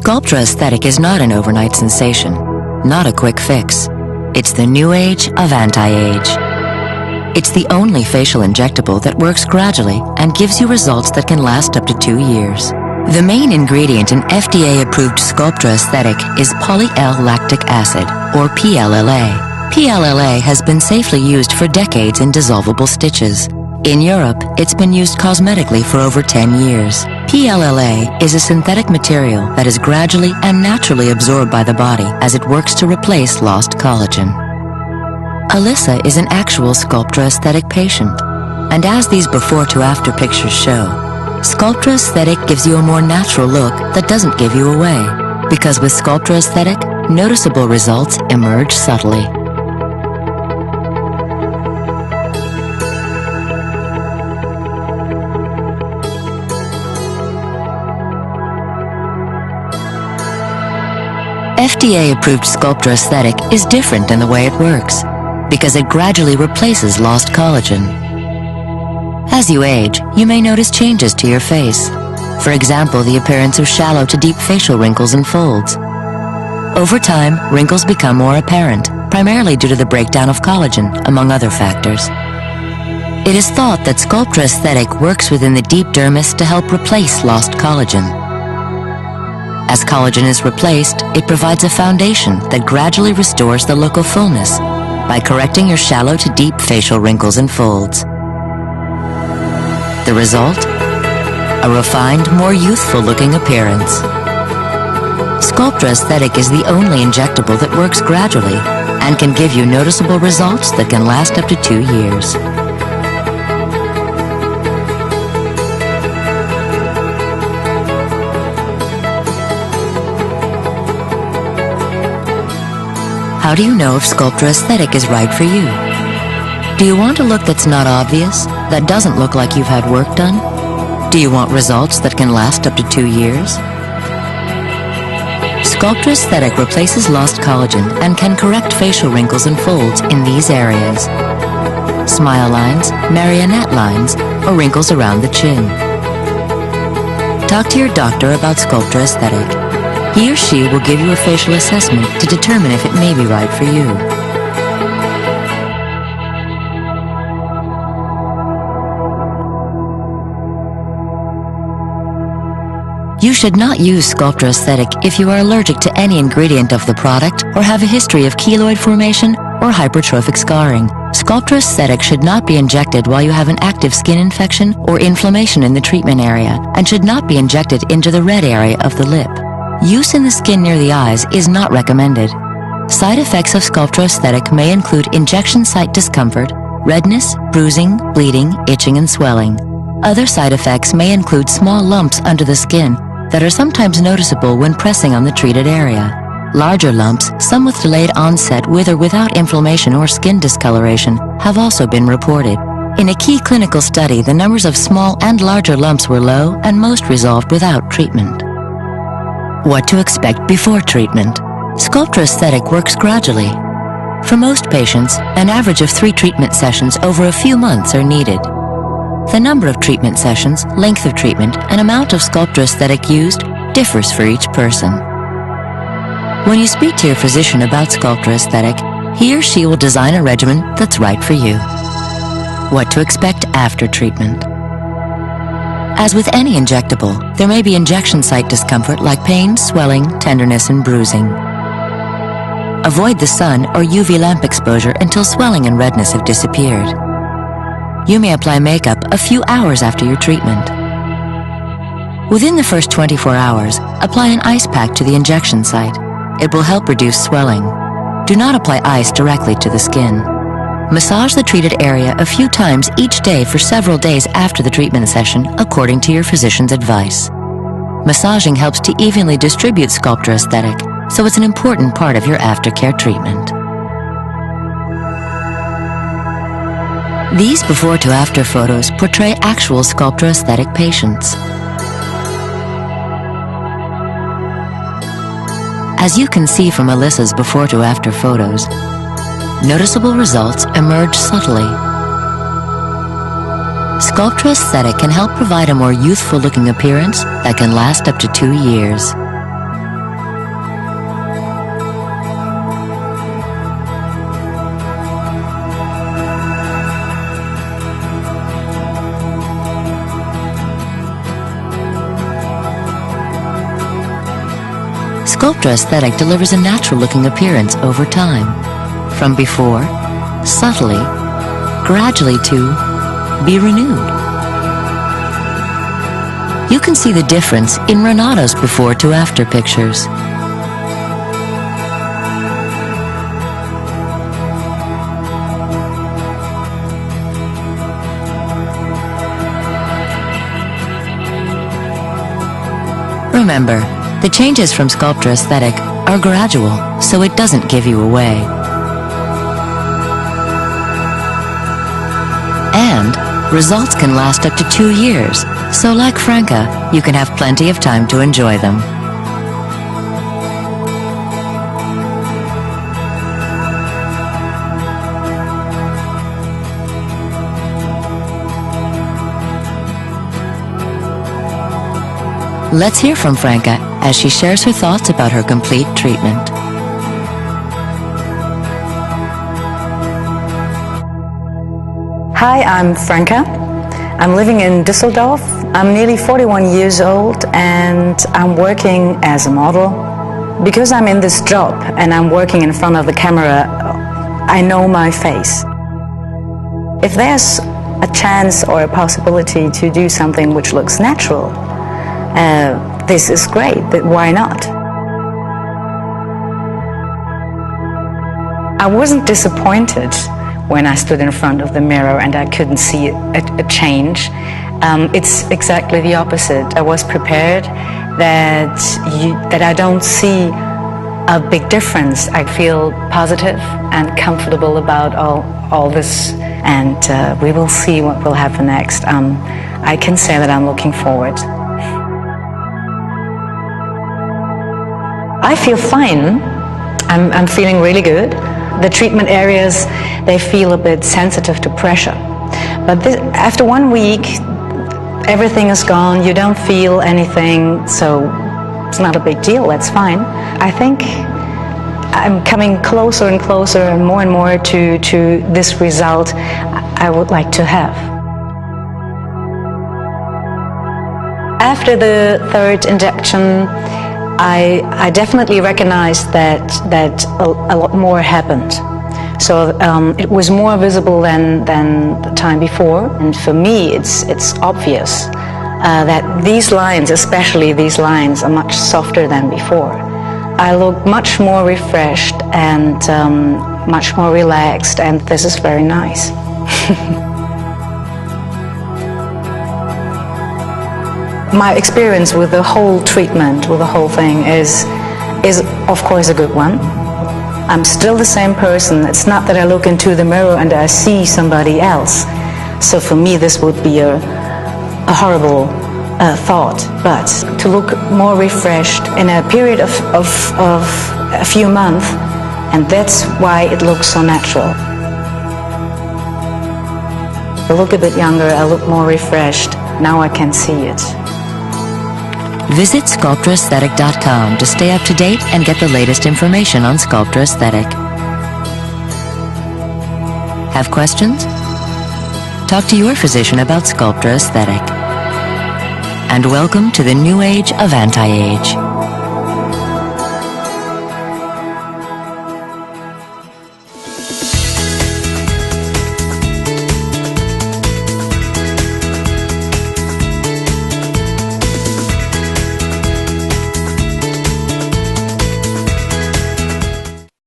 Sculptra aesthetic is not an overnight sensation, not a quick fix. It's the new age of anti-age. It's the only facial injectable that works gradually and gives you results that can last up to 2 years. The main ingredient in FDA-approved Sculptra aesthetic is poly-L-lactic acid, or PLLA. PLLA has been safely used for decades in dissolvable stitches. In Europe, it's been used cosmetically for over 10 years. PLLA is a synthetic material that is gradually and naturally absorbed by the body as it works to replace lost collagen. Alyssa is an actual Sculptra aesthetic patient, and as these before-to-after pictures show, Sculptra aesthetic gives you a more natural look that doesn't give you away, because with Sculptra aesthetic, noticeable results emerge subtly. FDA-approved Sculptra aesthetic is different in the way it works, because it gradually replaces lost collagen. As you age, you may notice changes to your face. For example, the appearance of shallow to deep facial wrinkles and folds. Over time, wrinkles become more apparent, primarily due to the breakdown of collagen, among other factors. It is thought that Sculptra aesthetic works within the deep dermis to help replace lost collagen. As collagen is replaced, it provides a foundation that gradually restores the look of fullness by correcting your shallow to deep facial wrinkles and folds. The result? A refined, more youthful-looking appearance. Sculptra aesthetic is the only injectable that works gradually and can give you noticeable results that can last up to 2 years. How do you know if Sculptra aesthetic is right for you? Do you want a look that's not obvious, that doesn't look like you've had work done? Do you want results that can last up to 2 years? Sculptra aesthetic replaces lost collagen and can correct facial wrinkles and folds in these areas: smile lines, marionette lines, or wrinkles around the chin. Talk to your doctor about Sculptra aesthetic. He or she will give you a facial assessment to determine if it may be right for you. You should not use Sculptra aesthetic if you are allergic to any ingredient of the product or have a history of keloid formation or hypertrophic scarring. Sculptra aesthetic should not be injected while you have an active skin infection or inflammation in the treatment area and should not be injected into the red area of the lip. Use in the skin near the eyes is not recommended. Side effects of Sculptra aesthetic may include injection site discomfort, redness, bruising, bleeding, itching, and swelling. Other side effects may include small lumps under the skin that are sometimes noticeable when pressing on the treated area. Larger lumps, some with delayed onset with or without inflammation or skin discoloration, have also been reported. In a key clinical study, the numbers of small and larger lumps were low and most resolved without treatment. What to expect before treatment? Sculptra aesthetic works gradually. For most patients, an average of 3 treatment sessions over a few months are needed. The number of treatment sessions, length of treatment, and amount of Sculptra aesthetic used differs for each person. When you speak to your physician about Sculptra aesthetic, he or she will design a regimen that's right for you. What to expect after treatment? As with any injectable, there may be injection site discomfort like pain, swelling, tenderness, and bruising. Avoid the sun or UV lamp exposure until swelling and redness have disappeared. You may apply makeup a few hours after your treatment. Within the first 24 hours, apply an ice pack to the injection site. It will help reduce swelling. Do not apply ice directly to the skin. Massage the treated area a few times each day for several days after the treatment session, according to your physician's advice. Massaging helps to evenly distribute Sculptra aesthetic, so it's an important part of your aftercare treatment. These before-to-after photos portray actual Sculptra aesthetic patients. As you can see from Alyssa's before-to-after photos, noticeable results emerge subtly. Sculptra aesthetic can help provide a more youthful-looking appearance that can last up to 2 years. Sculptra aesthetic delivers a natural-looking appearance over time. From before, subtly, gradually to be renewed. You can see the difference in Renato's before to after pictures. Remember, the changes from Sculptra aesthetic are gradual, so it doesn't give you away. And results can last up to 2 years, so like Franca, you can have plenty of time to enjoy them. Let's hear from Franca as she shares her thoughts about her complete treatment. Hi, I'm Franca. I'm living in Düsseldorf. I'm nearly 41 years old and I'm working as a model. Because I'm in this job and I'm working in front of the camera, I know my face. If there's a chance or a possibility to do something which looks natural, this is great, but why not? I wasn't disappointed when I stood in front of the mirror and I couldn't see a change. It's exactly the opposite. I was prepared that I don't see a big difference. I feel positive and comfortable about all this, and we will see what will happen next. I can say that I'm looking forward. I feel fine. I'm feeling really good. The treatment areas, they feel a bit sensitive to pressure. But after 1 week, everything is gone, you don't feel anything, so it's not a big deal, that's fine. I think I'm coming closer and closer and more to this result I would like to have. After the third injection, I definitely recognized that a lot more happened. So it was more visible than the time before. And for me, it's obvious that these lines, especially these lines, are much softer than before. I look much more refreshed and much more relaxed, and this is very nice. My experience with the whole treatment, with the whole thing, is of course a good one. I'm still the same person. It's not that I look into the mirror and I see somebody else. So for me this would be a horrible thought. But to look more refreshed in a period of a few months, and that's why it looks so natural. I look a bit younger, I look more refreshed. Now I can see it. Visit SculptraAesthetic.com to stay up to date and get the latest information on Sculptra Aesthetic. Have questions? Talk to your physician about Sculptra Aesthetic. And welcome to the new age of anti-age.